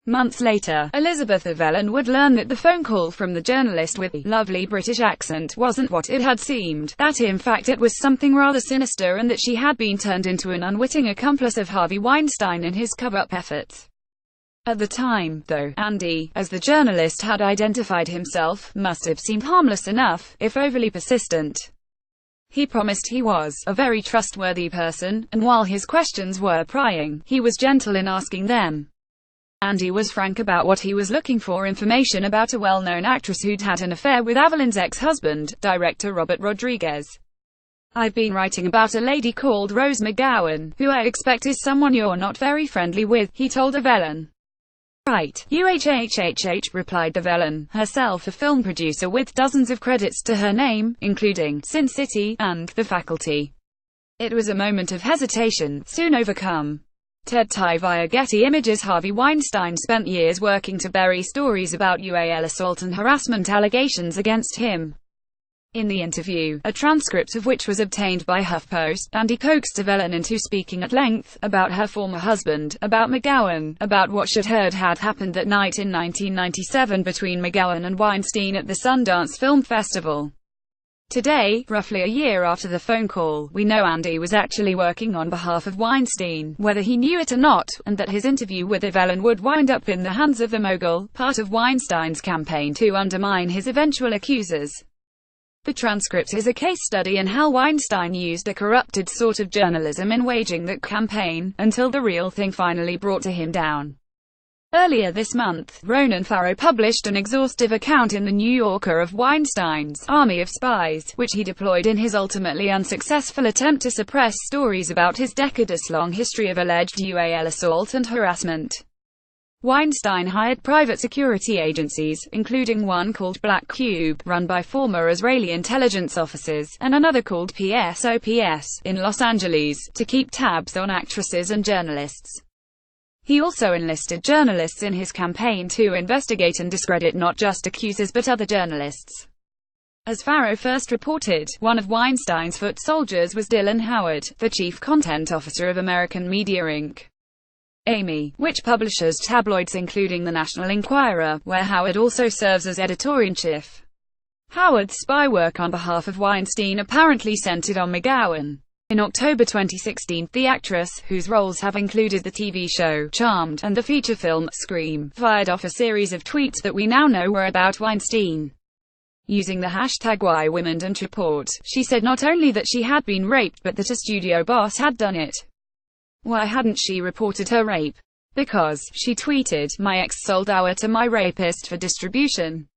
Months later, Elizabeth Avellan would learn that the phone call from the journalist with the lovely British accent wasn't what it had seemed, that in fact it was something rather sinister, and that she had been turned into an unwitting accomplice of Harvey Weinstein in his cover-up efforts. At the time, though, Andy, as the journalist had identified himself, must have seemed harmless enough, if overly persistent. He promised he was a very trustworthy person, and while his questions were prying, he was gentle in asking them. Andy was frank about what he was looking for: information about a well-known actress who'd had an affair with Avellan's ex-husband, director Robert Rodriguez. "I've been writing about a lady called Rose McGowan, who I expect is someone you're not very friendly with," he told Avellan. "Right, UHHHH," replied Avellan, herself a film producer with dozens of credits to her name, including Sin City and The Faculty. It was a moment of hesitation, soon overcome. TED tie via Getty Images. Harvey Weinstein spent years working to bury stories about UAL assault and harassment allegations against him. In the interview, a transcript of which was obtained by HuffPost, Andy coaxed Avellan into speaking at length about her former husband, about McGowan, about what she'd heard had happened that night in 1997 between McGowan and Weinstein at the Sundance Film Festival. Today, roughly a year after the phone call, we know Andy was actually working on behalf of Weinstein, whether he knew it or not, and that his interview with Avellan would wind up in the hands of the mogul, part of Weinstein's campaign to undermine his eventual accusers. The transcript is a case study in how Weinstein used a corrupted sort of journalism in waging that campaign, until the real thing finally brought to him down. Earlier this month, Ronan Farrow published an exhaustive account in The New Yorker of Weinstein's army of spies, which he deployed in his ultimately unsuccessful attempt to suppress stories about his decades-long history of alleged UAL assault and harassment. Weinstein hired private security agencies, including one called Black Cube, run by former Israeli intelligence officers, and another called PSOPS, in Los Angeles, to keep tabs on actresses and journalists. He also enlisted journalists in his campaign to investigate and discredit not just accusers but other journalists. As Farrow first reported, one of Weinstein's foot soldiers was Dylan Howard, the chief content officer of American Media Inc. AMI, which publishes tabloids including the National Enquirer, where Howard also serves as editor-in-chief. Howard's spy work on behalf of Weinstein apparently centered on McGowan. In October 2016, the actress, whose roles have included the TV show Charmed and the feature film Scream, fired off a series of tweets that we now know were about Weinstein. Using the hashtag #WomenDon'tReport, she said not only that she had been raped but that a studio boss had done it. Why hadn't she reported her rape? Because, she tweeted, "My ex sold our to my rapist for distribution."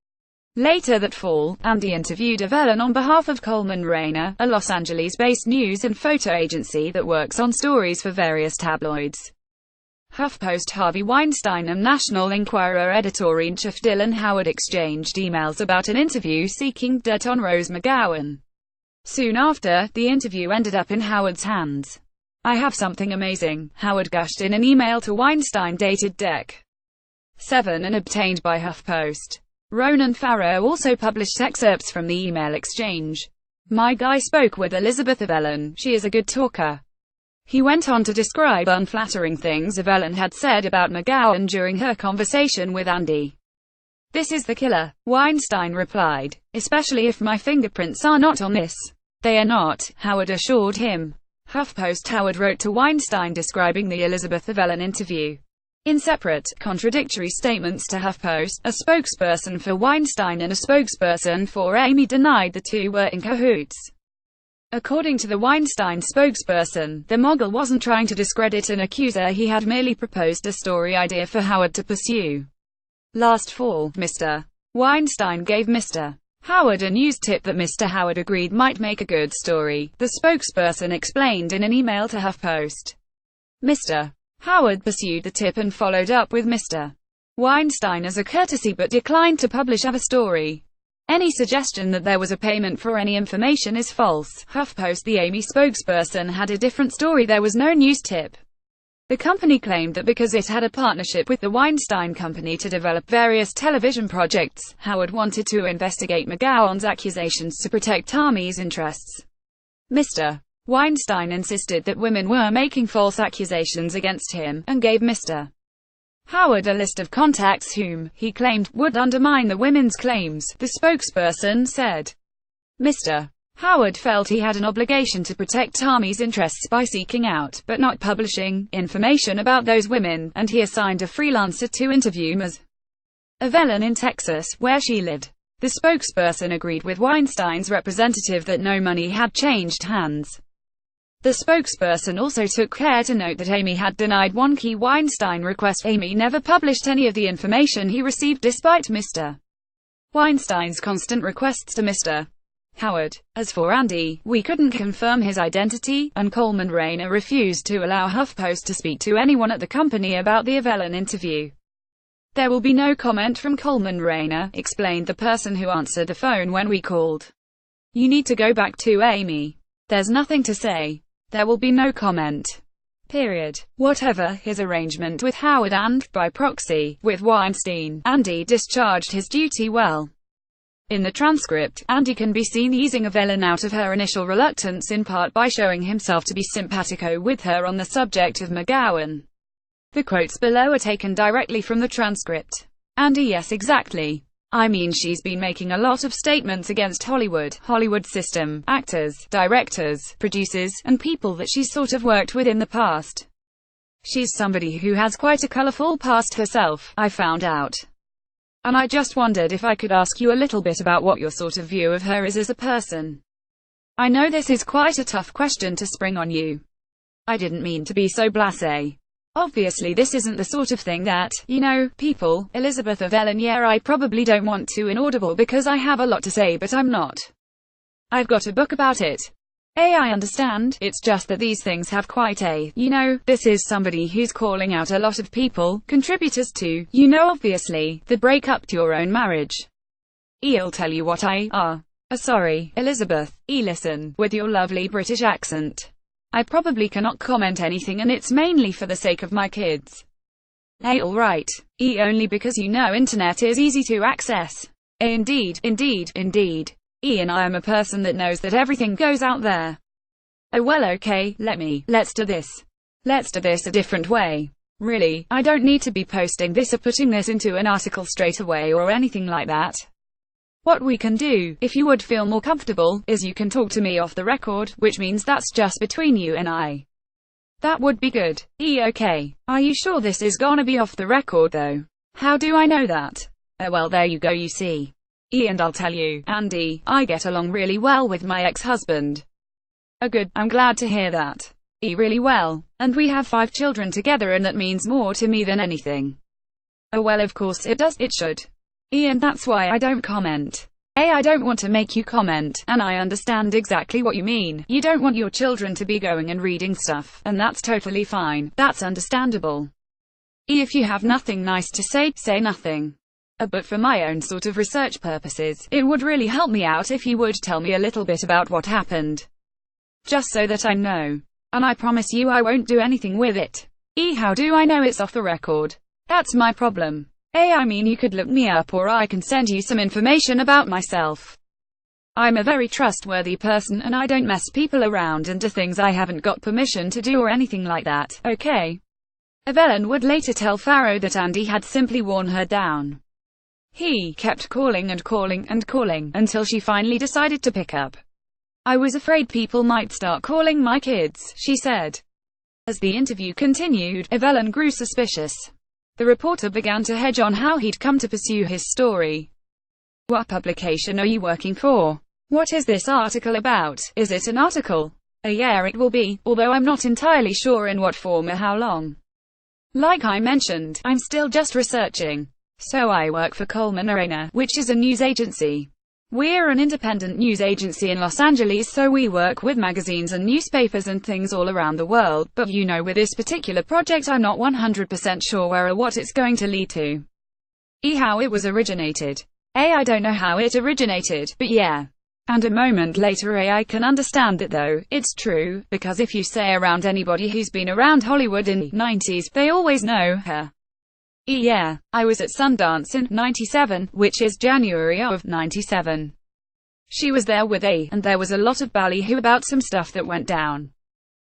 Later that fall, Andy interviewed Avellan on behalf of Coleman Rayner, a Los Angeles-based news and photo agency that works on stories for various tabloids. HuffPost Harvey Weinstein and National Enquirer editor-in-chief Dylan Howard exchanged emails about an interview seeking dirt on Rose McGowan. Soon after, the interview ended up in Howard's hands. "I have something amazing," Howard gushed in an email to Weinstein dated Dec. 7 and obtained by HuffPost. Ronan Farrow also published excerpts from the email exchange. "My guy spoke with Elizabeth Avellan. She is a good talker." He went on to describe unflattering things Avellan had said about McGowan during her conversation with Andy. "This is the killer," Weinstein replied. "Especially if my fingerprints are not on this." "They are not," Howard assured him. HuffPost Howard wrote to Weinstein describing the Elizabeth Avellan interview. In separate, contradictory statements to HuffPost, a spokesperson for Weinstein and a spokesperson for AMI denied the two were in cahoots. According to the Weinstein spokesperson, the mogul wasn't trying to discredit an accuser, he had merely proposed a story idea for Howard to pursue. Last fall, Mr. Weinstein gave Mr. Howard a news tip that Mr. Howard agreed might make a good story, the spokesperson explained in an email to HuffPost. Mr. Howard pursued the tip and followed up with Mr. Weinstein as a courtesy but declined to publish a story. Any suggestion that there was a payment for any information is false. HuffPost The AMI spokesperson had a different story. There was no news tip. The company claimed that because it had a partnership with the Weinstein Company to develop various television projects, Howard wanted to investigate McGowan's accusations to protect AMI's interests. Mr. Weinstein insisted that women were making false accusations against him, and gave Mr. Howard a list of contacts whom, he claimed, would undermine the women's claims, the spokesperson said. Mr. Howard felt he had an obligation to protect Tommy's interests by seeking out, but not publishing, information about those women, and he assigned a freelancer to interview Ms. Avellan in Texas, where she lived. The spokesperson agreed with Weinstein's representative that no money had changed hands. The spokesperson also took care to note that Amy had denied one key Weinstein request. Amy never published any of the information he received despite Mr. Weinstein's constant requests to Mr. Howard. As for Andy, we couldn't confirm his identity, and Coleman Rayner refused to allow HuffPost to speak to anyone at the company about the Avellan interview. There will be no comment from Coleman Rayner, explained the person who answered the phone when we called. You need to go back to Amy. There's nothing to say. There will be no comment. Period. Whatever his arrangement with Howard and, by proxy, with Weinstein, Andy discharged his duty well. In the transcript, Andy can be seen easing Avellan out of her initial reluctance in part by showing himself to be simpatico with her on the subject of McGowan. The quotes below are taken directly from the transcript. Andy: yes, exactly. I mean, she's been making a lot of statements against Hollywood system, actors, directors, producers, and people that she's sort of worked with in the past. She's somebody who has quite a colorful past herself, I found out. And I just wondered if I could ask you a little bit about what your sort of view of her is as a person. I know this is quite a tough question to spring on you. I didn't mean to be so blasé. Obviously this isn't the sort of thing that, you know, people, Elizabeth Avellan. Yeah, I probably don't want to inaudible because I have a lot to say, but I'm not. I've got a book about it. I understand, it's just that these things have quite a, you know, this is somebody who's calling out a lot of people, contributors to, you know, obviously, the breakup to your own marriage. I'll tell you what sorry, Elizabeth, listen, with your lovely British accent. I probably cannot comment anything, and it's mainly for the sake of my kids. Alright. Only because you know internet is easy to access. Indeed. And I am a person that knows that everything goes out there. Oh well, okay, let's do this. Let's do this a different way. Really, I don't need to be posting this or putting this into an article straight away or anything like that. What we can do, if you would feel more comfortable, is you can talk to me off the record, which means that's just between you and I. That would be good. Okay. Are you sure this is gonna be off the record though? How do I know that? Well, there you go, you see. And I'll tell you, Andy, I get along really well with my ex-husband. Oh good, I'm glad to hear that. Really well. And we have 5 children together, and that means more to me than anything. Oh well, of course it does, it should. And that's why I don't comment. I don't want to make you comment, and I understand exactly what you mean. You don't want your children to be going and reading stuff, and that's totally fine. That's understandable. If you have nothing nice to say, say nothing. But for my own sort of research purposes, it would really help me out if you would tell me a little bit about what happened. Just so that I know. And I promise you I won't do anything with it. How do I know it's off the record? That's my problem. I mean, you could look me up, or I can send you some information about myself. I'm a very trustworthy person, and I don't mess people around and do things I haven't got permission to do or anything like that, okay? Avellan would later tell Farrow that Andy had simply worn her down. He kept calling and calling and calling, until she finally decided to pick up. I was afraid people might start calling my kids, she said. As the interview continued, Avellan grew suspicious. The reporter began to hedge on how he'd come to pursue his story. What publication are you working for? What is this article about? Is it an article? Yeah, it will be, although I'm not entirely sure in what form or how long. Like I mentioned, I'm still just researching. So I work for Coleman Rayner, which is a news agency. We're an independent news agency in Los Angeles, so we work with magazines and newspapers and things all around the world, but you know, with this particular project I'm not 100% sure where or what it's going to lead to. How it was originated. I don't know how it originated, but yeah. And a moment later, I can understand it though, it's true, because if you say around anybody who's been around Hollywood in the 90s, they always know her. Yeah, I was at Sundance in '97, which is January of '97. She was there with and there was a lot of ballyhoo about some stuff that went down.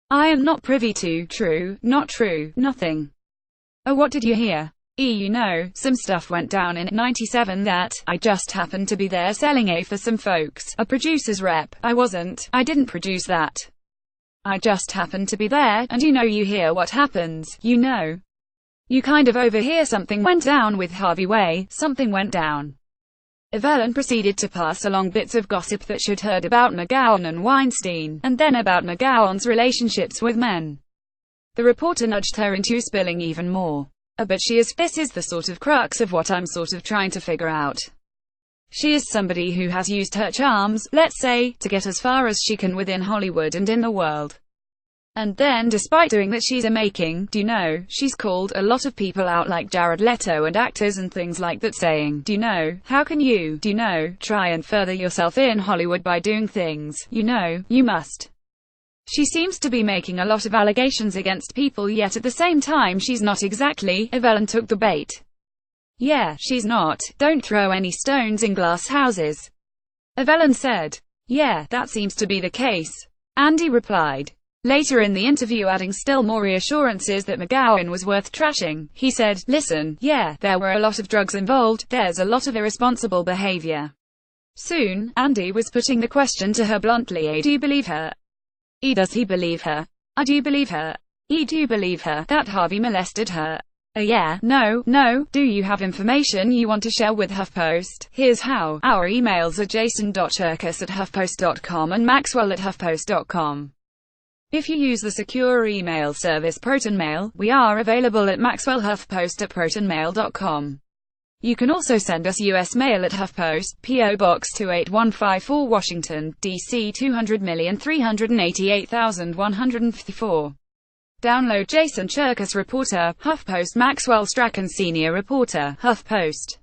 I am not privy to, true, not true, nothing. Oh, what did you hear? You know, some stuff went down in '97 that I just happened to be there selling A for some folks, a producer's rep. I didn't produce that. I just happened to be there, and you know, you hear what happens, you know. You kind of overhear something went down with Harvey Weinstein, something went down. Avellan proceeded to pass along bits of gossip that she'd heard about McGowan and Weinstein, and then about McGowan's relationships with men. The reporter nudged her into spilling even more. But this is the sort of crux of what I'm sort of trying to figure out. She is somebody who has used her charms, let's say, to get as far as she can within Hollywood and in the world. And then, despite doing that, she's do you know, she's called a lot of people out like Jared Leto and actors and things like that, saying, do you know, how can you, do you know, try and further yourself in Hollywood by doing things, you know, you must. She seems to be making a lot of allegations against people, yet at the same time she's not exactly. Avellan took the bait. Yeah, she's not. Don't throw any stones in glass houses. Avellan said. Yeah, that seems to be the case. Andy replied. Later in the interview, adding still more reassurances that McGowan was worth trashing, he said, listen, yeah, there were a lot of drugs involved, there's a lot of irresponsible behavior. Soon, Andy was putting the question to her bluntly, do you believe her? Does he believe her? Do you believe her? Do you believe her, that Harvey molested her? Yeah, no, do you have information you want to share with HuffPost? Here's how. Our emails are jason.cherkas@huffpost.com and maxwell@huffpost.com. If you use the secure email service ProtonMail, we are available at maxwellhuffpost@protonmail.com. You can also send us U.S. mail at HuffPost, P.O. Box 28154, Washington, D.C. 200,388,154. Download Jason Cherkas Reporter, HuffPost Maxwell Strachan Senior Reporter, HuffPost.